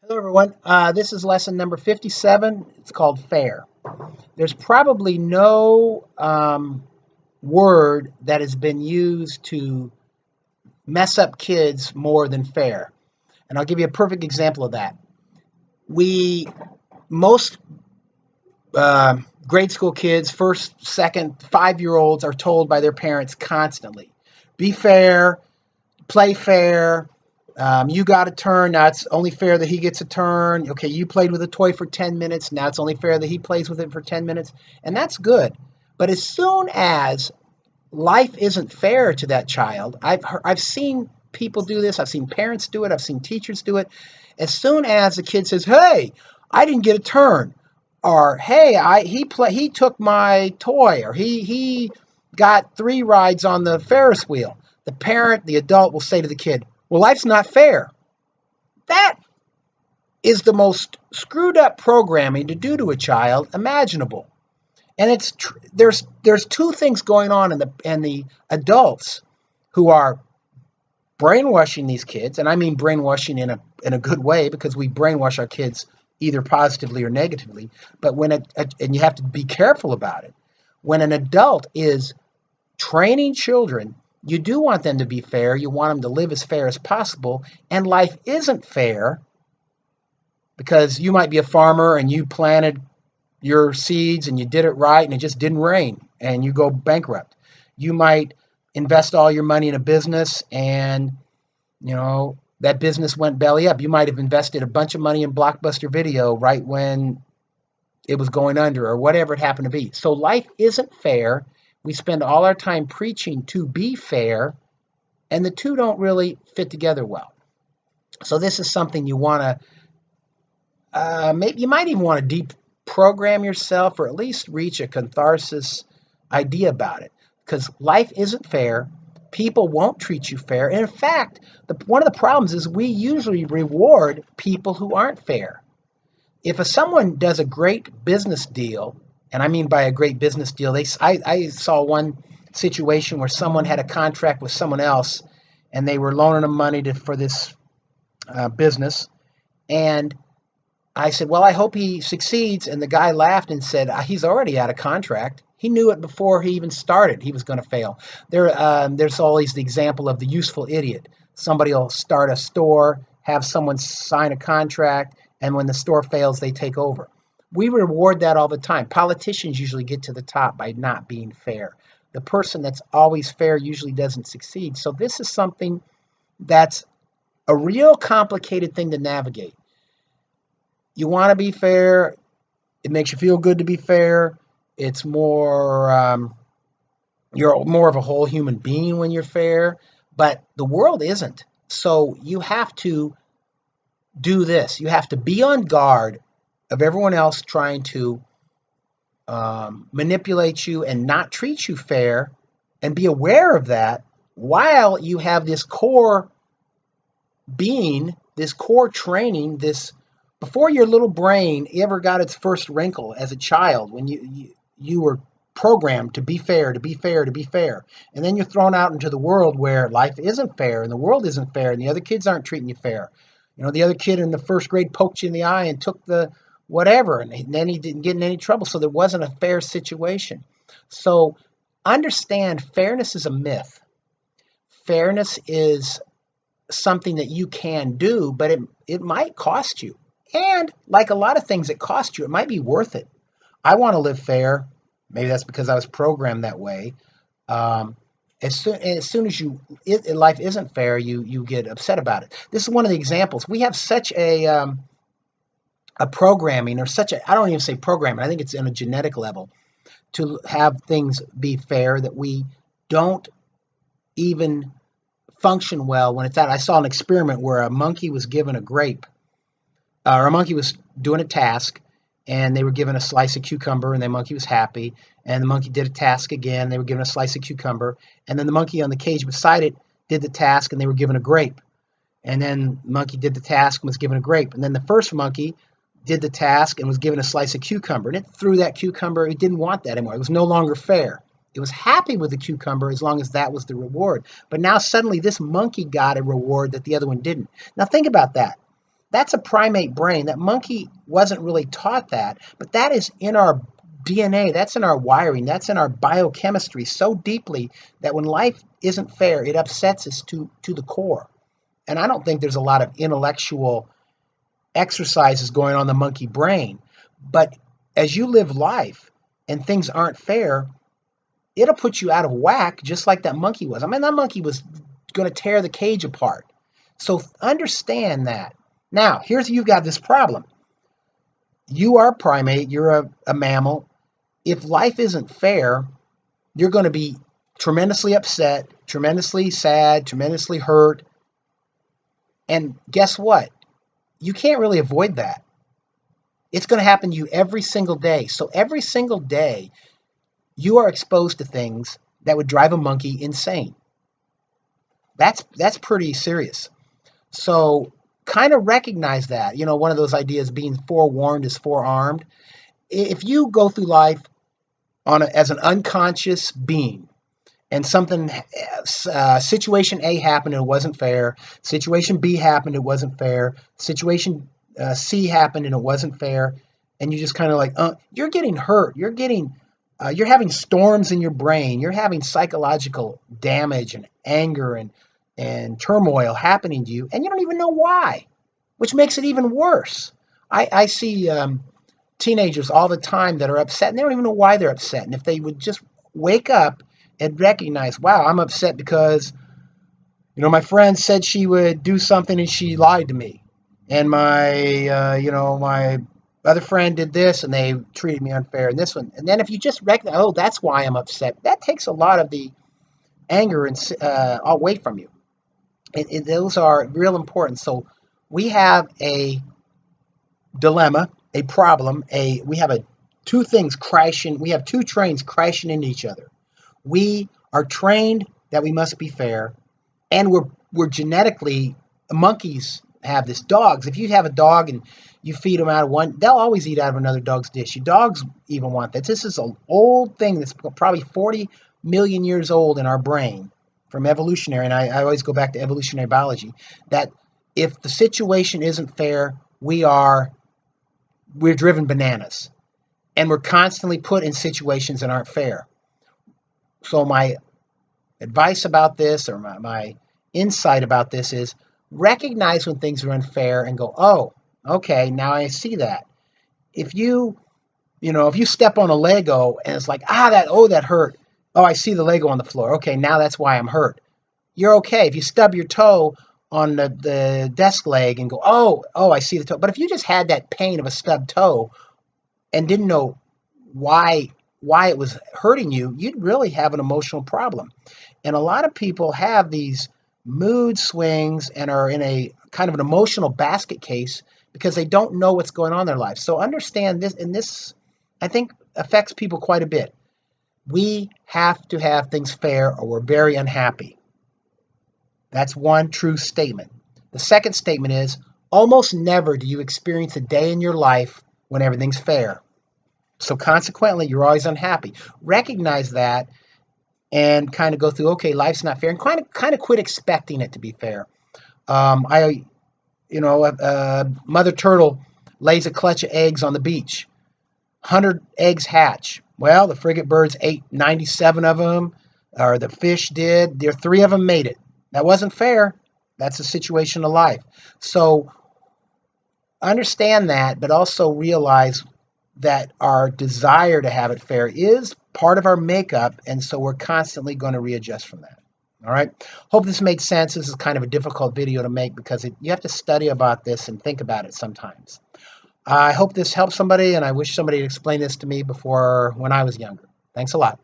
Hello, everyone. This is lesson number 57. It's called fair. There's probably no word that has been used to mess up kids more than fair. And I'll give you a perfect example of that. Most grade school kids, first, second, 5-year-olds are told by their parents constantly, be fair, play fair. You got a turn. Now it's only fair that he gets a turn. Okay, you played with a toy for 10 minutes. Now it's only fair that he plays with it for 10 minutes. And that's good. But as soon as life isn't fair to that child, I've seen people do this. I've seen parents do it. I've seen teachers do it. As soon as the kid says, "Hey, I didn't get a turn," or "Hey, he took my toy," or he got 3 rides on the Ferris wheel, the parent, the adult will say to the kid, "Well, life's not fair." That is the most screwed up programming to do to a child imaginable. And there's two things going on in the adults who are brainwashing these kids, and I mean brainwashing in a good way, because we brainwash our kids either positively or negatively. But and you have to be careful about it. When an adult is training children, you do want them to be fair. You want them to live as fair as possible. And life isn't fair because you might be a farmer and you planted your seeds and you did it right and it just didn't rain and you go bankrupt. You might invest all your money in a business and that business went belly up. You might have invested a bunch of money in Blockbuster Video right when it was going under, or whatever it happened to be. So life isn't fair. We spend all our time preaching to be fair, and the two don't really fit together well. So this is something you want to, maybe you might even want to deprogram yourself, or at least reach a catharsis idea about it, because life isn't fair. People won't treat you fair. And in fact, one of the problems is we usually reward people who aren't fair. If someone does a great business deal, and I mean by a great business deal, I saw one situation where someone had a contract with someone else, and they were loaning them money for this business. And I said, "Well, I hope he succeeds." And the guy laughed and said, "He's already out of contract. He knew it before he even started. He was going to fail." There's always the example of the useful idiot. Somebody will start a store, have someone sign a contract, and when the store fails, they take over. We reward that all the time. Politicians usually get to the top by not being fair. The person that's always fair usually doesn't succeed. So this is something that's a real complicated thing to navigate. You want to be fair. It makes you feel good to be fair. It's more, you're more of a whole human being when you're fair, but the world isn't. So you have to do this. You have to be on guard of everyone else trying to manipulate you and not treat you fair, and be aware of that while you have this core being, this core training, this before your little brain ever got its first wrinkle as a child, when you were programmed to be fair, to be fair, to be fair. And then you're thrown out into the world where life isn't fair and the world isn't fair and the other kids aren't treating you fair. The other kid in the first grade poked you in the eye and took the whatever, and then he didn't get in any trouble, so there wasn't a fair situation. So understand, fairness is a myth. Fairness is something that you can do, but it might cost you. And like a lot of things that cost you, it might be worth it. I want to live fair. Maybe that's because I was programmed that way. As soon as life isn't fair, you get upset about it. This is one of the examples. We have such a programming, or I don't even say programming, I think it's on a genetic level, to have things be fair, that we don't even function well when it's out. I saw an experiment where a monkey was given a grape, or a monkey was doing a task, and they were given a slice of cucumber, and the monkey was happy. And the monkey did a task again, they were given a slice of cucumber. And then the monkey on the cage beside it did the task, and they were given a grape. And then the monkey did the task and was given a grape. And then the first monkey did the task and was given a slice of cucumber. And it threw that cucumber. It didn't want that anymore. It was no longer fair. It was happy with the cucumber as long as that was the reward. But now suddenly this monkey got a reward that the other one didn't. Now think about that. That's a primate brain. That monkey wasn't really taught that, but that is in our DNA, that's in our wiring, that's in our biochemistry so deeply that when life isn't fair, it upsets us to the core. And I don't think there's a lot of intellectual exercises going on in the monkey brain. But as you live life and things aren't fair, it'll put you out of whack just like that monkey was. I mean, that monkey was going to tear the cage apart. So understand that. Now, you've got this problem. You are a primate, you're a mammal. If life isn't fair, you're going to be tremendously upset, tremendously sad, tremendously hurt. And guess what? You can't really avoid that. It's going to happen to you every single day. So every single day, you are exposed to things that would drive a monkey insane. That's pretty serious. So kind of recognize that. One of those ideas, being forewarned is forearmed. If you go through life as an unconscious being, and situation A happened and it wasn't fair, situation B happened, it wasn't fair, situation C happened and it wasn't fair, and you just kind of like, you're getting hurt, you're having storms in your brain, you're having psychological damage and anger and turmoil happening to you, and you don't even know why, which makes it even worse. I see teenagers all the time that are upset, and they don't even know why they're upset. And if they would just wake up and recognize, wow, I'm upset because, my friend said she would do something and she lied to me. And my other friend did this and they treated me unfair. And this one. And then if you just recognize, oh, that's why I'm upset, that takes a lot of the anger and away from you. Those are real important. So we have a dilemma, a problem, we have two things crashing. We have two trains crashing into each other. We are trained that we must be fair, and we're genetically, monkeys have this. Dogs, if you have a dog and you feed them out of one, they'll always eat out of another dog's dish. Your dogs even want that. This is an old thing that's probably 40 million years old in our brain from evolutionary, and I always go back to evolutionary biology, that if the situation isn't fair, we're driven bananas, and we're constantly put in situations that aren't fair. So my advice about this, or my insight about this, is recognize when things are unfair and go, oh, okay, now I see that. If you step on a Lego and it's like, that hurt. Oh, I see the Lego on the floor. Okay, now that's why I'm hurt. You're okay. If you stub your toe on the desk leg and go, oh, I see the toe. But if you just had that pain of a stubbed toe and didn't know why it was hurting you, you'd really have an emotional problem. And a lot of people have these mood swings and are in a kind of an emotional basket case because they don't know what's going on in their life. So understand this, and this, I think, affects people quite a bit. We have to have things fair or we're very unhappy. That's one true statement. The second statement is, almost never do you experience a day in your life when everything's fair. So consequently, you're always unhappy. Recognize that and kind of go through, okay, life's not fair, and kind of quit expecting it to be fair. Mother turtle lays a clutch of eggs on the beach. 100 eggs hatch. Well, the frigate birds ate 97 of them, or the fish did. 3 of them made it. That wasn't fair. That's a situation of life. So understand that, but also realize that our desire to have it fair is part of our makeup, and so we're constantly going to readjust from that. All right. Hope this made sense. This is kind of a difficult video to make because you have to study about this and think about it sometimes. I hope this helps somebody, and I wish somebody had explained this to me before when I was younger. Thanks a lot.